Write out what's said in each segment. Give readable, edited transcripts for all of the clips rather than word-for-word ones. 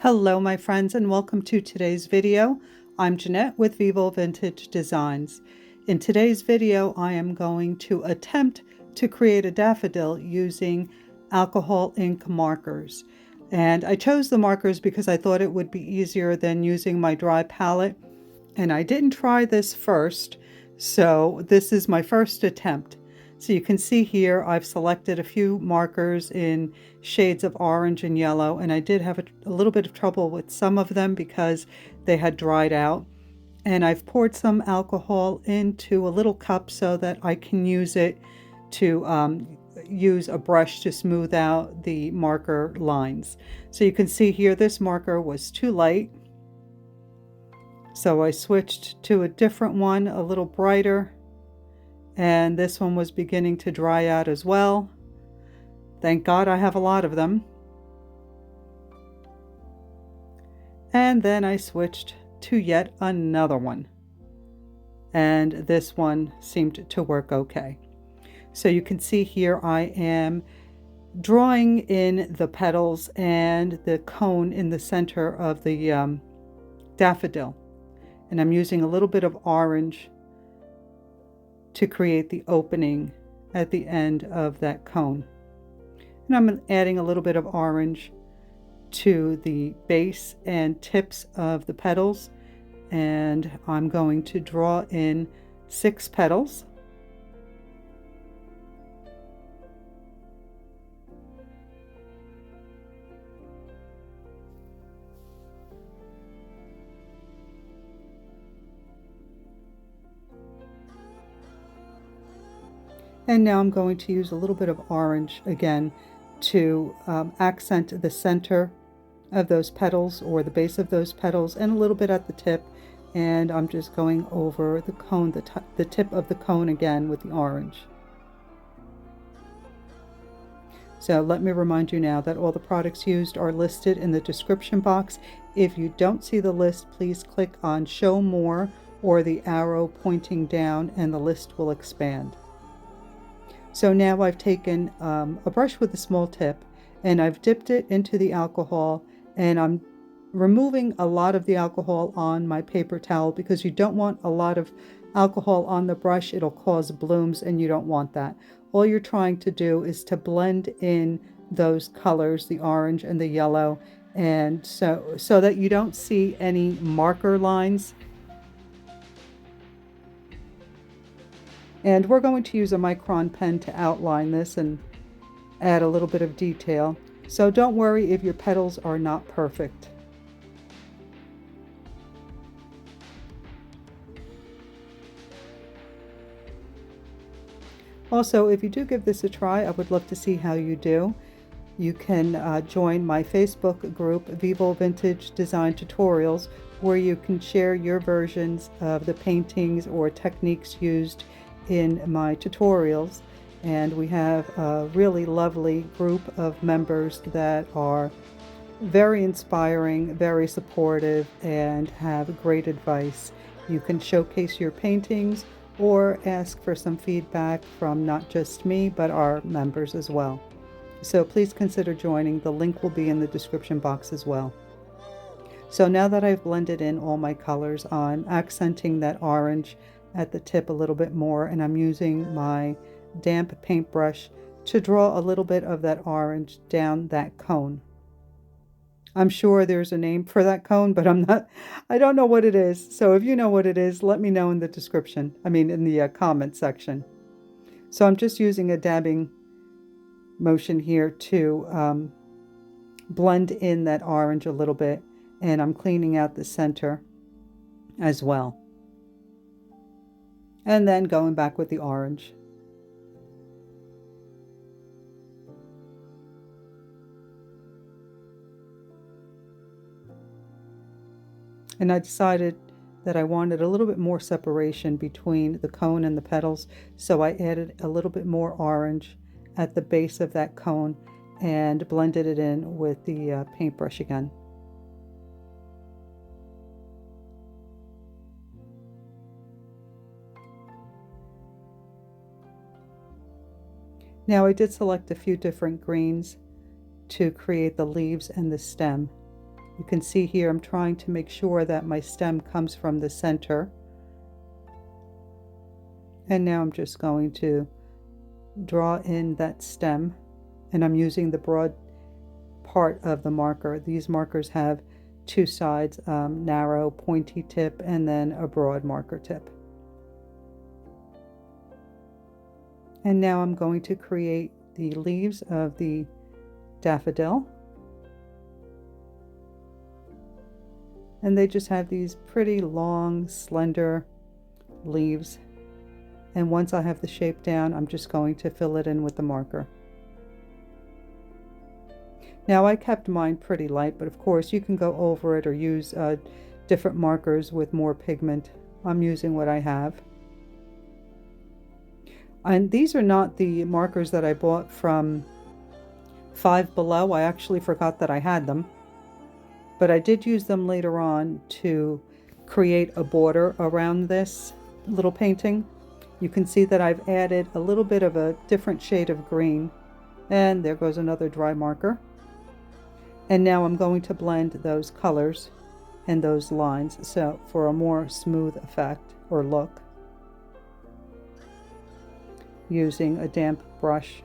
Hello my friends and welcome to today's video. I'm Jeanette with Vivo Vintage Designs. In today's video I am going to attempt to create a daffodil using alcohol ink markers. And I chose the markers because I thought it would be easier than using my dry palette. And I didn't try this first, so this is my first attempt. So you can see here I've selected a few markers in shades of orange and yellow, and I did have a little bit of trouble with some of them because they had dried out. And I've poured some alcohol into a little cup so that I can use it to use a brush to smooth out the marker lines. So you can see here this marker was too light. So I switched to a different one, a little brighter. And this one was beginning to dry out as well. Thank God I have a lot of them. And then I switched to yet another one. And this one seemed to work okay. So you can see here I am drawing in the petals and the cone in the center of the daffodil. And I'm using a little bit of orange to create the opening at the end of that cone. And I'm adding a little bit of orange to the base and tips of the petals, and I'm going to draw in 6 petals. And now I'm going to use a little bit of orange again to accent the center of those petals or the base of those petals, and a little bit at the tip. And I'm just going over the cone, the tip of the cone again with the orange. So let me remind you now that all the products used are listed in the description box. If you don't see the list, please click on Show More or the arrow pointing down and the list will expand. So now I've taken a brush with a small tip and I've dipped it into the alcohol, and I'm removing a lot of the alcohol on my paper towel because you don't want a lot of alcohol on the brush. It'll cause blooms and you don't want that. All you're trying to do is to blend in those colors, the orange and the yellow, and so that you don't see any marker lines. And we're going to use a Micron pen to outline this and add a little bit of detail. So don't worry if your petals are not perfect. Also, if you do give this a try, I would love to see how you do. You can join my Facebook group, Vivo Vintage Design Tutorials, where you can share your versions of the paintings or techniques used in my tutorials. And we have a really lovely group of members that are very inspiring, very supportive, and have great advice. You can showcase your paintings or ask for some feedback from not just me, but our members as well. So please consider joining. The link will be in the description box as well. So now that I've blended in all my colors, I'm accenting that orange at the tip a little bit more, and I'm using my damp paintbrush to draw a little bit of that orange down that cone. I'm sure there's a name for that cone, but I don't know what it is. So if you know what it is, let me know in the description, in the comment section. So I'm just using a dabbing motion here to blend in that orange a little bit, and I'm cleaning out the center as well. And then going back with the orange. And I decided that I wanted a little bit more separation between the cone and the petals, so I added a little bit more orange at the base of that cone and blended it in with the paintbrush again. Now I did select a few different greens to create the leaves and the stem. You can see here I'm trying to make sure that my stem comes from the center. And now I'm just going to draw in that stem, and I'm using the broad part of the marker. These markers have two sides, narrow pointy tip and then a broad marker tip. And now I'm going to create the leaves of the daffodil. And they just have these pretty long, slender leaves. And once I have the shape down, I'm just going to fill it in with the marker. Now I kept mine pretty light, but of course you can go over it or use different markers with more pigment. I'm using what I have. And these are not the markers that I bought from Five Below. I actually forgot that I had them. But I did use them later on to create a border around this little painting. You can see that I've added a little bit of a different shade of green. And there goes another dry marker. And now I'm going to blend those colors and those lines so for a more smooth effect or look, using a damp brush,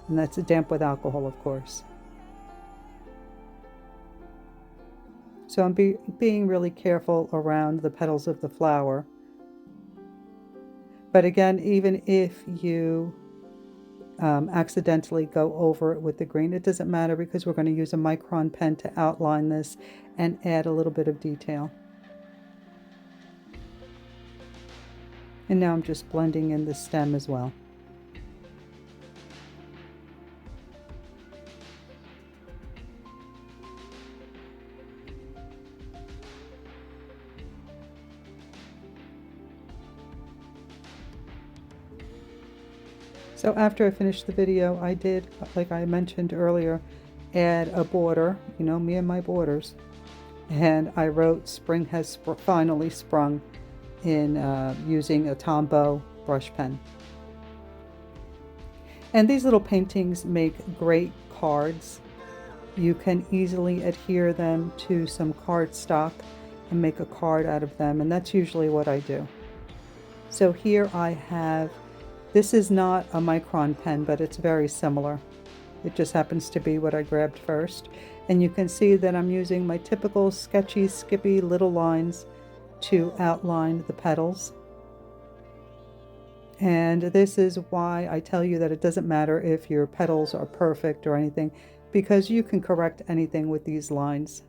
and that's a damp with alcohol, of course. So I'm being really careful around the petals of the flower. But again, even if you accidentally go over it with the green, it doesn't matter because we're going to use a Micron pen to outline this and add a little bit of detail. And now I'm just blending in the stem as well. So after I finished the video, I did, like I mentioned earlier, add a border, you know, me and my borders. And I wrote "Spring has finally sprung" in using a Tombow brush pen. And these little paintings make great cards. You can easily adhere them to some cardstock and make a card out of them, and that's usually what I do. So here I have, this is not a Micron pen, but it's very similar. It just happens to be what I grabbed first. And you can see that I'm using my typical sketchy, skippy little lines to outline the petals. And this is why I tell you that it doesn't matter if your petals are perfect or anything, because you can correct anything with these lines.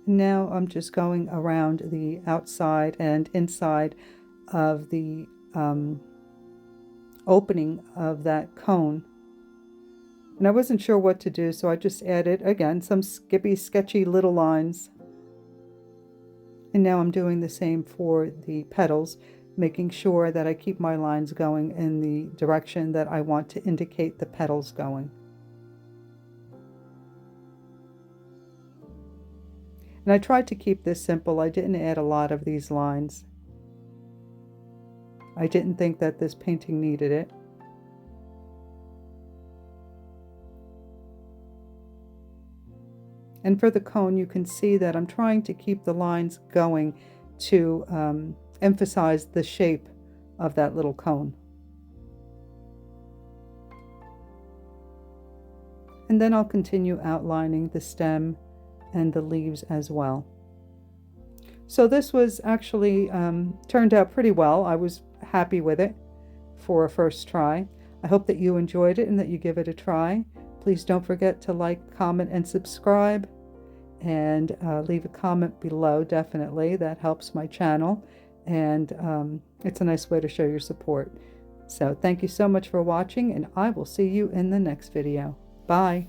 Now I'm just going around the outside and inside of the opening of that cone. And I wasn't sure what to do, so I just added, again, some skippy, sketchy little lines. And now I'm doing the same for the petals, making sure that I keep my lines going in the direction that I want to indicate the petals going. And I tried to keep this simple. I didn't add a lot of these lines. I didn't think that this painting needed it. And for the cone, you can see that I'm trying to keep the lines going to emphasize the shape of that little cone. And then I'll continue outlining the stem and the leaves as well. So this was actually turned out pretty well. I was happy with it for a first try. I hope that you enjoyed it and that you give it a try. Please don't forget to like, comment, and subscribe, and leave a comment below. Definitely, that helps my channel, and it's a nice way to show your support. So thank you so much for watching, and I will see you in the next video. Bye.